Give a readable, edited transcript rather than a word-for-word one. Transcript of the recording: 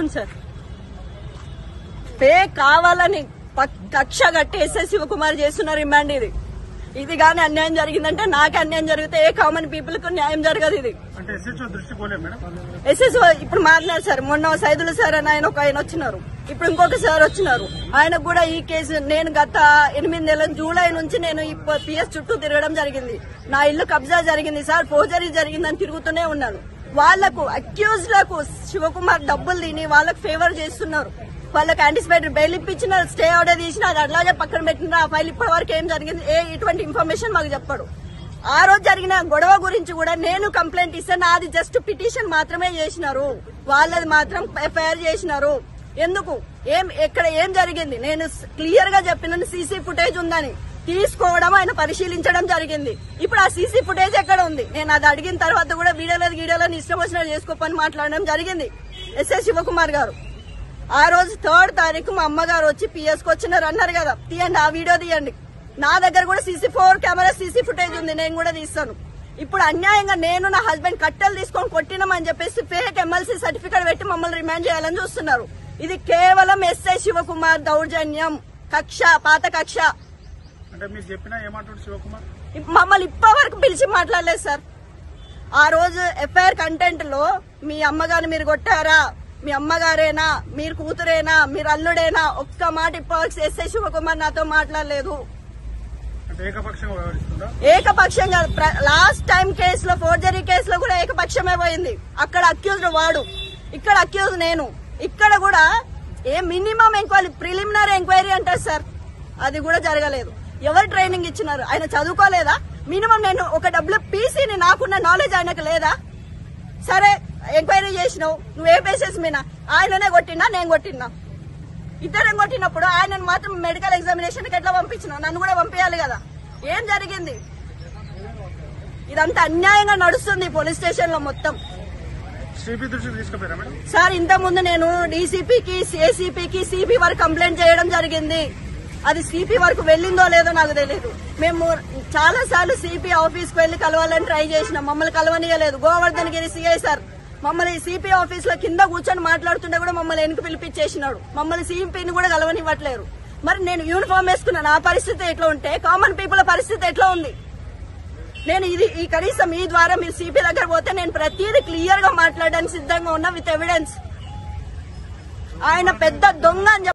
అవును sir, pay కావాలని కక్ష కట్టి ఎస్ఎస్ శివకుమార్ చేస్తున్న రిమాండ్ ఇది గానీ అన్యాయం జరిగిందంటే నాకే అన్యాయం జరిగితే ఏ కామన్ పీపుల్ కు న్యాయం జరగదు. ఇది ఎస్ఎస్ ఇప్పుడు మాట్లాడారు సార్, మొన్న సైదులు సార్ అని ఆయన వచ్చినారు, ఇప్పుడు ఇంకొక సార్ వచ్చినారు. ఆయనకు కూడా ఈ కేసు నేను గత 8 నెలల జూలై నుంచి నేను పిఎస్ చుట్టూ తిరగడం జరిగింది. నా ఇల్లు కబ్జా జరిగింది సార్, ఫోర్జరీ జరిగిందని తిరుగుతూనే ఉన్నాను. వాళ్లకు అక్యూజ్ లకు శివకుమార్ డబ్బులు తిని వాళ్ళకు ఫేవర్ చేస్తున్నారు. వాళ్ళకి యాంటిసిపేటరీ బెయిల్ ఇప్పించిన, స్టే ఆర్డర్ తీసిన, అది అట్లాగే పక్కన పెట్టిన. ఆ ఫైల్ ఇప్పటి వరకు ఏం జరిగింది ఇటువంటి ఇన్ఫర్మేషన్ మాకు చెప్పాడు. ఆ రోజు జరిగిన గొడవ గురించి కూడా నేను కంప్లైంట్ ఇస్తే నాది జస్ట్ పిటిషన్ మాత్రమే చేసినారు, వాళ్ళది మాత్రం ఎఫ్ఐఆర్ చేసినారు. ఎందుకు ఎక్కడ ఏం జరిగింది నేను క్లియర్ గా చెప్పిన సీసీ ఫుటేజ్ ఉందని తీసుకోవడం ఆయన పరిశీలించడం జరిగింది. ఇప్పుడు ఆ సీసీ ఫుటేజ్ ఎక్కడ ఉంది? నేను అది అడిగిన తర్వాత కూడా వీడియోలో ఇష్టం వచ్చినట్టు చేసుకోపని మాట్లాడడం జరిగింది ఎస్ఎస్ శివకుమార్ గారు. ఆ రోజు 3rd తారీఖు మా అమ్మగారు వచ్చి పిఎస్ కు వచ్చినారు అన్నారు కదా, తీయండి ఆ వీడియో తీయండి. నా దగ్గర కూడా CC4 కెమెరా సీసీ ఫుటేజ్ ఉంది, నేను కూడా తీస్తాను. ఇప్పుడు అన్యాయంగా నేను నా హస్బెండ్ కట్టెలు తీసుకొని కొట్టినామని చెప్పేసి ఫేక్ MLC సర్టిఫికేట్ పెట్టి మమ్మల్ని రిమాండ్ చేయాలని చూస్తున్నారు. ఇది కేవలం ఎస్ఐ శివకుమార్ దౌర్జన్యం, కక్ష, పాత కక్ష. మమ్మల్ని ఇప్పటి వరకు పిలిచి మాట్లాడలేదు సార్. ఆ రోజు ఎఫ్ఐఆర్ కంటెంట్ లో మీ అమ్మగారిని మీరు కొట్టారా, మీ అమ్మగారేనా, మీరు కూతురేనా, మీరు అల్లుడేనా, ఒక్క మాట ఇప్పటివరకు ఎస్ఐ శివకుమార్ నాతో మాట్లాడలేదు. ఏకపక్షంగా లాస్ట్ టైం కేసులో, ఫోర్జరీ కేసులో కూడా ఏకపక్షమే పోయింది. అక్కడ అక్యూజ్డ్ వాడు, ఇక్కడ అక్యూజ్ నేను. ఇక్కడ కూడా మినిమం ఎంక్వైరీ, ప్రిలిమినరీ ఎంక్వైరీ అంటారు సార్, అది కూడా జరగలేదు. ఎవరు ట్రైనింగ్ ఇచ్చినారు? ఆయన చదువుకోలేదా? మినిమం నేను ఒక WPCని నాకున్న నాలెడ్జ్ ఆయనకు లేదా? సరే ఎంక్వైరీ చేసినావు, నువ్వు ఏ బేసిస్ మీద? ఆయననే కొట్టినా నేను కొట్టినా, ఇద్దరం కొట్టినప్పుడు ఆయనను మాత్రం మెడికల్ ఎగ్జామినేషన్ కి ఎట్లా పంపించినావు? నన్ను కూడా పంపించాలి కదా. ఏం జరిగింది? ఇదంతా అన్యాయంగా నడుస్తుంది పోలీస్ స్టేషన్ లో మొత్తం. సార్ ఇంత ముందు నేను డీసీపీకి, ఏసీపీకి, సిపి వరకు కంప్లైంట్ చేయడం జరిగింది. అది సిపి వరకు వెళ్ళిందో లేదో నాకు తెలియదు. మేము చాలా సార్లు సిపి ఆఫీస్ కు వెళ్లి కలవాలని ట్రై చేసినాం, మమ్మల్ని కలవనీయలేదు. గోవర్ధన్ గిరి సిఐ సార్ మమ్మల్ని సిపి ఆఫీస్ లో కింద కూర్చొని మాట్లాడుతుంటే కూడా మమ్మల్ని వెనుక పిలిపించేసినాడు. మమ్మల్ని సిపిని కూడా కలవనివ్వట్లేరు. మరి నేను యూనిఫామ్ వేసుకున్న నా పరిస్థితి ఎట్లా ఉంటే కామన్ పీపుల్ పరిస్థితి ఎట్లా ఉంది? నేను ఈ కనీసం ఈ ద్వారా మీరు సిపి దగ్గర పోతే నేను ప్రతిదీ క్లియర్ గా మాట్లాడడానికి సిద్ధంగా ఉన్నా విత్ ఎవిడెన్స్. ఆయన పెద్ద దొంగ అని